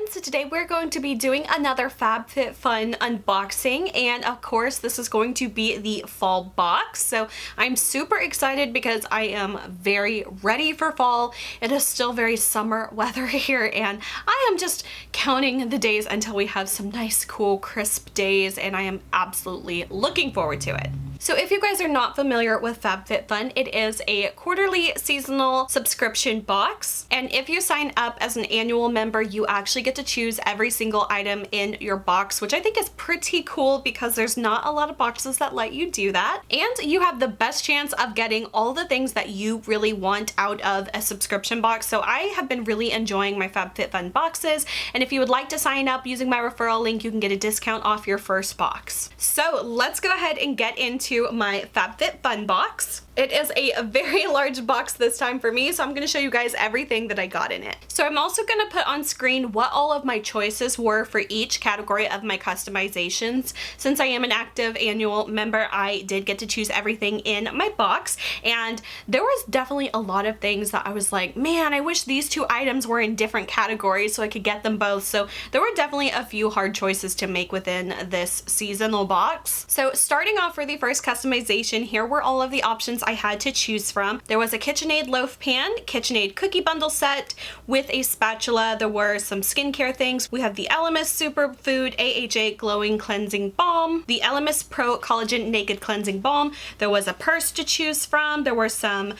everyone, so today we're going to be doing another FabFitFun unboxing, and of course this is going to be the fall box. So I'm super excited because I am very ready for fall. It is still very summer weather here, and I am just counting the days until we have some nice cool crisp days, and I am absolutely looking forward to it. So if you guys are not familiar with FabFitFun, it is a quarterly seasonal subscription box, and if you sign up as an annual member, you actually get to choose every single item in your box, which I think is pretty cool because there's not a lot of boxes that let you do that, and you have the best chance of getting all the things that you really want out of a subscription box. So I have been really enjoying my FabFitFun boxes, and if you would like to sign up using my referral link, you can get a discount off your first box. So let's go ahead and get into my FabFitFun box. It is a very large box this time for me, so I'm going to show you guys everything that I got in it. So I'm also going to put on screen what all of my choices were for each category of my customizations. Since I am an active annual member, I did get to choose everything in my box, and there was definitely a lot of things that I was like, man, I wish these two items were in different categories so I could get them both. So there were definitely a few hard choices to make within this seasonal box. So starting off for the first customization, here were all of the options I had to choose from. There was a KitchenAid loaf pan, KitchenAid cookie bundle set with a spatula. There were some skincare things. We have the Elemis Superfood AHA Glowing Cleansing Balm, the Elemis Pro Collagen Naked Cleansing Balm. There was a purse to choose from. There were some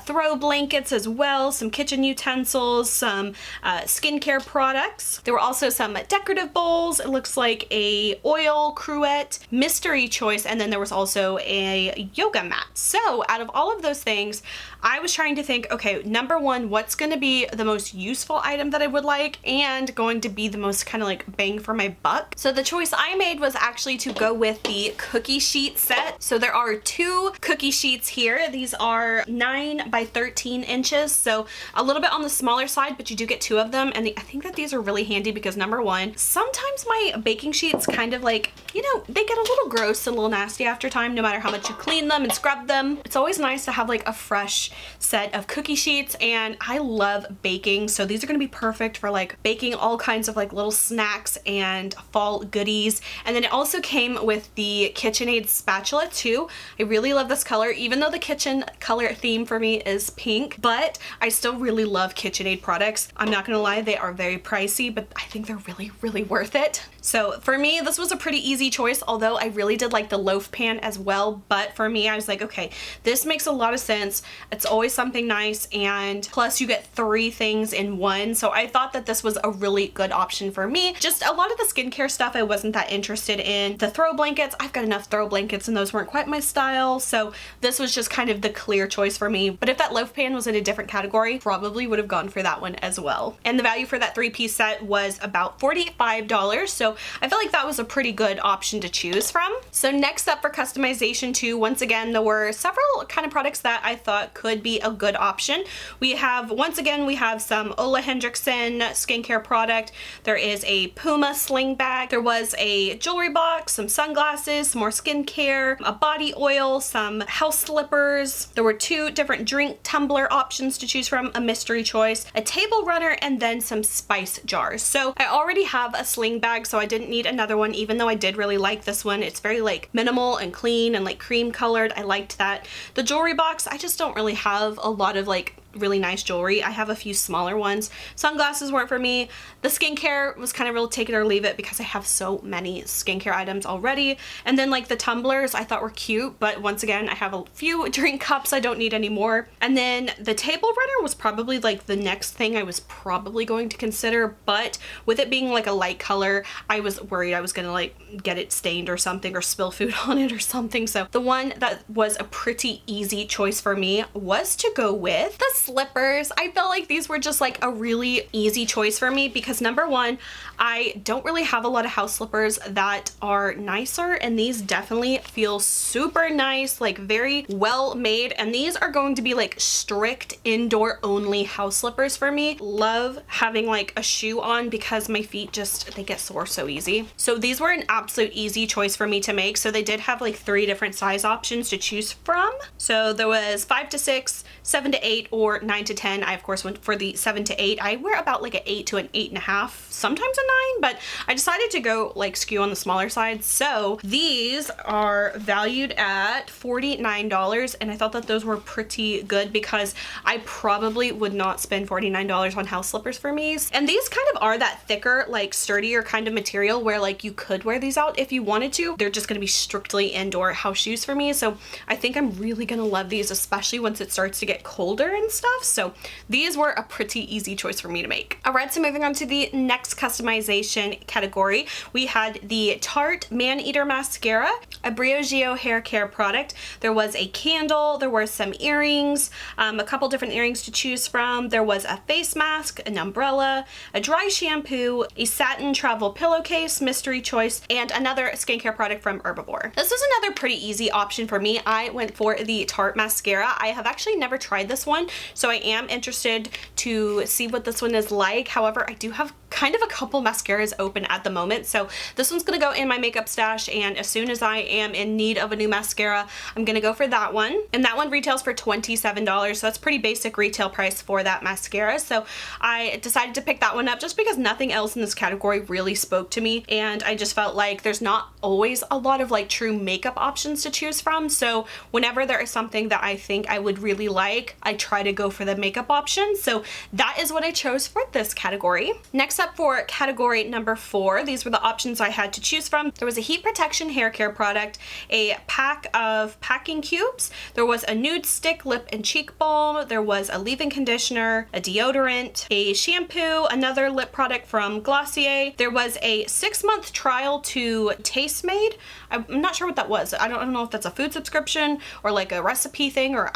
throw blankets as well, some kitchen utensils, some skincare products. There were also some decorative bowls. It looks like a oil cruet, mystery choice, and then there was also a yoga mat. So out of all of those things, I was trying to think, okay, number one, what's going to be the most useful item that I would like and going to be the most kind of like bang for my buck. So the choice I made was actually to go with the cookie sheet set. So there are two cookie sheets here. These are 9 by 13 inches, so a little bit on the smaller side, but you do get two of them. And I think that these are really handy because number one, sometimes my baking sheets kind of like, you know, they get a little gross and a little nasty after time, no matter how much you clean them and scrub them. It's always nice to have like a fresh set of cookie sheets, and I love baking, so these are going to be perfect for like baking all kinds of like little snacks and fall goodies. And then it also came with the KitchenAid spatula too. I really love this color, even though the kitchen color theme for me is pink, but I still really love KitchenAid products. I'm not gonna lie, they are very pricey, but I think they're really worth it. So for me, this was a pretty easy choice, although I really did like the loaf pan as well. But for me, I was like, okay, this makes a lot of sense. It's always something nice, and plus you get 3 things in one. So I thought that this was a really good option for me. Just a lot of the skincare stuff I wasn't that interested in. The throw blankets, I've got enough throw blankets and those weren't quite my style. So this was just kind of the clear choice for me. But if that loaf pan was in a different category, probably would have gone for that one as well. And the value for that 3-piece set was about $45. So I feel like that was a pretty good option to choose from. So next up for customization 2, once again, there were several kind of products that I thought could be a good option. Once again, we have some Ole Henriksen skincare product. There is a Puma sling bag. There was a jewelry box, some sunglasses, some more skincare, a body oil, some house slippers. There were 2 different drink tumbler options to choose from, a mystery choice, a table runner, and then some spice jars. So I already have a sling bag, so I didn't need another one, even though I did really like this one. It's very like minimal and clean and like cream colored. I liked that. The jewelry box, I just don't really have a lot of like really nice jewelry. I have a few smaller ones. Sunglasses weren't for me. The skincare was kind of real take it or leave it because I have so many skincare items already. And then like the tumblers I thought were cute, but once again, I have a few drink cups. I don't need any more. And then the table runner was probably like the next thing I was probably going to consider, but with it being like a light color, I was worried I was gonna like get it stained or something or spill food on it or something. So the one that was a pretty easy choice for me was to go with the slippers. I felt like these were just like a really easy choice for me because number one, I don't really have a lot of house slippers that are nicer, and these definitely feel super nice, like very well made, and these are going to be like strict indoor only house slippers for me. Love having like a shoe on because my feet just, they get sore so easy. So these were an absolute easy choice for me to make. So they did have like 3 different size options to choose from. So there was 5 to 6, 7 to 8, or for 9 to 10. I of course went for the 7 to 8. I wear about like an 8 to an 8.5, sometimes a 9, but I decided to go like skew on the smaller side. So these are valued at $49, and I thought that those were pretty good because I probably would not spend $49 on house slippers for me. And these kind of are that thicker, like sturdier kind of material where like you could wear these out if you wanted to. They're just gonna be strictly indoor house shoes for me. So I think I'm really gonna love these, especially once it starts to get colder and stuff. So these were a pretty easy choice for me to make. All right, so moving on to the next customization category, we had the Tarte Maneater Mascara, a Briogeo hair care product. There was a candle, there were some earrings, a couple different earrings to choose from. There was a face mask, an umbrella, a dry shampoo, a satin travel pillowcase, mystery choice, and another skincare product from Herbivore. This was another pretty easy option for me. I went for the Tarte mascara. I have actually never tried this one, so I am interested to see what this one is like. However, I do have kind of a couple mascaras open at the moment, so this one's gonna go in my makeup stash, and as soon as I am in need of a new mascara, I'm gonna go for that one. And that one retails for $27, so that's pretty basic retail price for that mascara. So I decided to pick that one up just because nothing else in this category really spoke to me, and I just felt like there's not always a lot of like true makeup options to choose from. So whenever there is something that I think I would really like, I try to go for the makeup option. So that is what I chose for this category. Next up for category number 4, these were the options I had to choose from. There was a heat protection hair care product, a pack of packing cubes, there was a nude stick lip and cheek balm, there was a leave-in conditioner, a deodorant, a shampoo, another lip product from Glossier. There was a 6-month trial to TasteMade. I'm not sure what that was. I don't know if that's a food subscription or like a recipe thing, or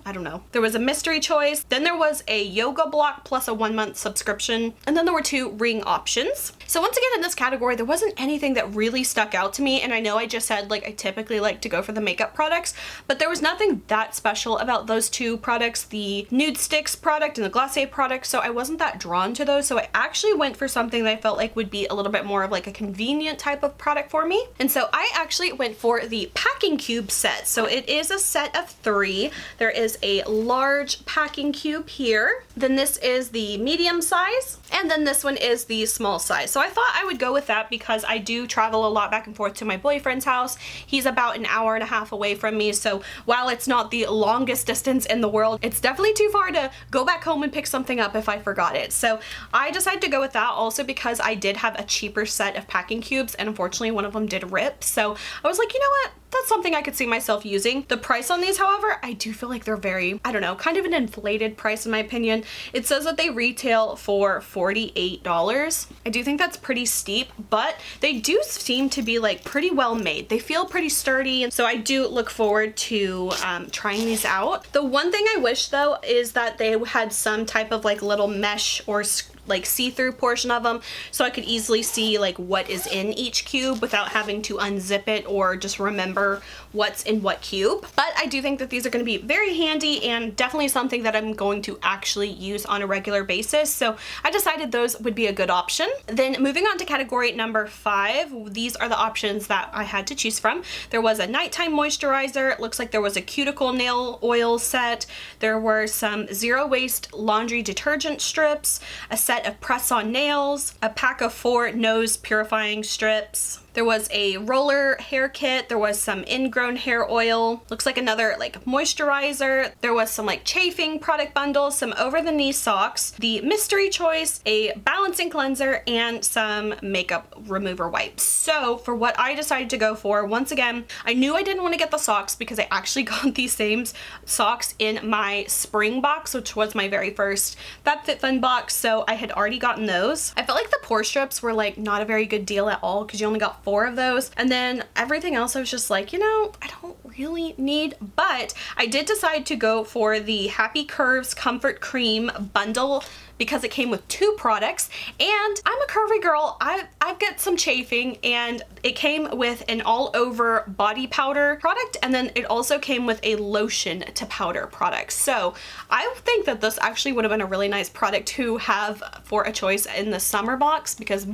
I don't know. There was a mystery choice, then there was a yoga block plus a 1-month subscription, and then there were 2 ring options. So once again in this category, there wasn't anything that really stuck out to me, and I know I just said like I typically like to go for the makeup products, but there was nothing that special about those 2 products, the Nude Sticks product and the Glossier product, so I wasn't that drawn to those. So I actually went for something that I felt like would be a little bit more of like a convenient type of product for me. And so I actually went for the packing cube set. So it is a set of 3. There is a large packing cube here, then this is the medium size, and then this one is the small size. So I thought I would go with that because I do travel a lot back and forth to my boyfriend's house. He's about an hour and a half away from me, so while it's not the longest distance in the world, it's definitely too far to go back home and pick something up if I forgot it. So I decided to go with that, also because I did have a cheaper set of packing cubes, and unfortunately one of them did rip. So I was like, you know what? That's something I could see myself using. The price on these, however, I do feel like they're very, I don't know, kind of an inflated price in my opinion. It says that they retail for $48. I do think that's pretty steep, but they do seem to be like pretty well made. They feel pretty sturdy, and so I do look forward to trying these out. The one thing I wish though is that they had some type of like little mesh or like see-through portion of them, so I could easily see like what is in each cube without having to unzip it or just remember what's in what cube. But I do think that these are going to be very handy and definitely something that I'm going to actually use on a regular basis, so I decided those would be a good option. Then moving on to category number 5, these are the options that I had to choose from. There was a nighttime moisturizer, it looks like there was a cuticle nail oil set, there were some zero waste laundry detergent strips, a set of press-on nails, a pack of 4 nose purifying strips. There was a roller hair kit, there was some ingrown hair oil, looks like another like moisturizer, there was some like chafing product bundles, some over-the-knee socks, the mystery choice, a balancing cleanser, and some makeup remover wipes. So for what I decided to go for, once again, I knew I didn't want to get the socks because I actually got these same socks in my spring box, which was my very first FabFitFun box, so I had already gotten those. I felt like the pore strips were like not a very good deal at all because you only got 4 of those, and then everything else I was just like, you know, I don't really need, but I did decide to go for the Happy Curves Comfort Cream bundle because it came with 2 products, and I'm a curvy girl. I've got some chafing, and it came with an all-over body powder product, and then it also came with a lotion to powder product. So I think that this actually would have been a really nice product to have for a choice in the summer box, because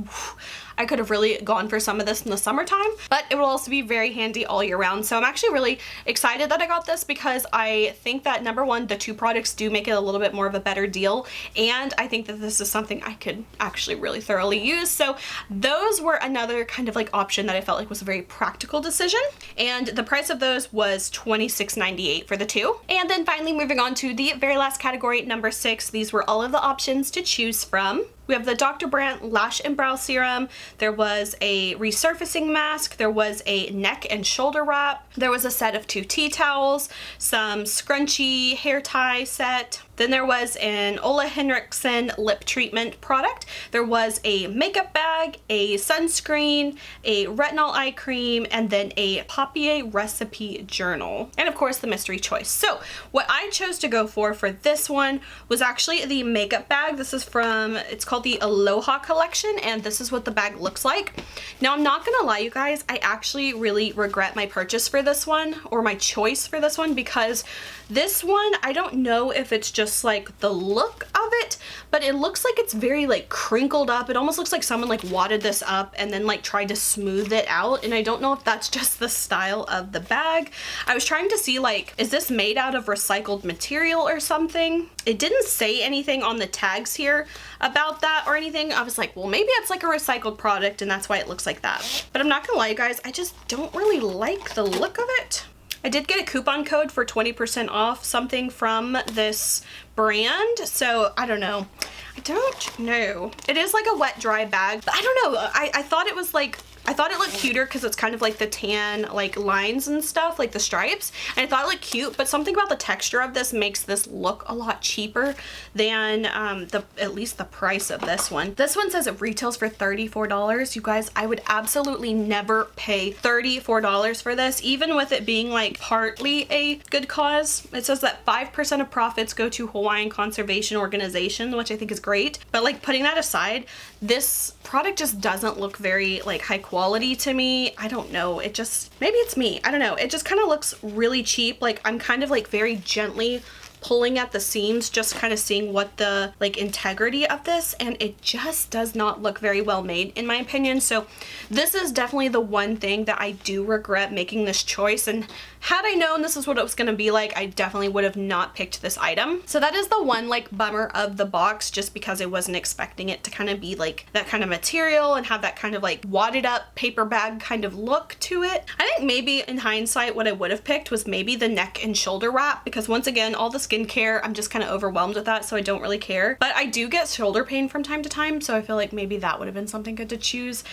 I could have really gone for some of this in the summertime, but it will also be very handy all year round. So I'm actually really really excited that I got this because I think that number one, the two products do make it a little bit more of a better deal, and I think that this is something I could actually really thoroughly use. So those were another kind of like option that I felt like was a very practical decision, and the price of those was $26.98 for the two. And then finally moving on to the very last category, number 6, these were all of the options to choose from. We have the Dr. Brandt Lash and Brow Serum, there was a resurfacing mask, there was a neck and shoulder wrap, there was a set of 2 tea towels, some scrunchy hair tie set, then there was an Ole Henriksen lip treatment product, there was a makeup bag, a sunscreen, a retinol eye cream, and then a papier recipe journal, and of course the mystery choice. So what I chose to go for this one was actually the makeup bag. This is from, it's called the Aloha Collection, and this is what the bag looks like. Now I'm not gonna lie, you guys, I actually really regret my purchase for this one, or my choice for this one, because this one, I don't know if it's just like the look of it, but it looks like it's very like crinkled up. It almost looks like someone like wadded this up and then like tried to smooth it out, and I don't know if that's just the style of the bag. I was trying to see like, is this made out of recycled material or something? It didn't say anything on the tags here about that or anything. I was like, well, maybe it's like a recycled product and that's why it looks like that. But I'm not gonna lie, you guys, I just don't really like the look of it. I did get a coupon code for 20% off something from this brand, so I don't know. I don't know. It is like a wet dry bag, but I don't know. I thought it was like, I thought it looked cuter because it's kind of like the tan like lines and stuff, like the stripes, and I thought it looked cute, but something about the texture of this makes this look a lot cheaper than at least the price of this one. This one says it retails for $34. You guys, I would absolutely never pay $34 for this, even with it being like partly a good cause. It says that 5% of profits go to Hawaiian Conservation Organization, which I think is great, but like putting that aside, this product just doesn't look very like high quality to me. I don't know, it just, maybe it's me, I don't know, it just kind of looks really cheap. Like I'm kind of like very gently pulling at the seams, just kind of seeing what the like integrity of this, and it just does not look very well made in my opinion. So this is definitely the one thing that I do regret making this choice, and had I known this is what it was going to be like, I definitely would have not picked this item. So that is the one like bummer of the box, just because I wasn't expecting it to kind of be like that kind of material and have that kind of like wadded up paper bag kind of look to it. I think maybe in hindsight what I would have picked was maybe the neck and shoulder wrap, because once again, all the skincare, I'm just kind of overwhelmed with that, so I don't really care. But I do get shoulder pain from time to time, so I feel like maybe that would have been something good to choose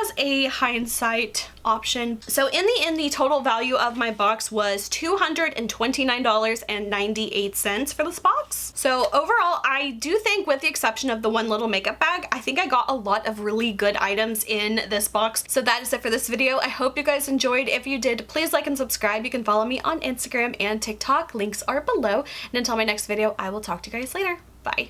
as a hindsight option. So in the end, the total value of my box was $229.98 for this box. So overall, I do think, with the exception of the one little makeup bag, I think I got a lot of really good items in this box. So that is it for this video. I hope you guys enjoyed. If you did, please like and subscribe. You can follow me on Instagram and TikTok. Links are below. And until my next video, I will talk to you guys later. Bye.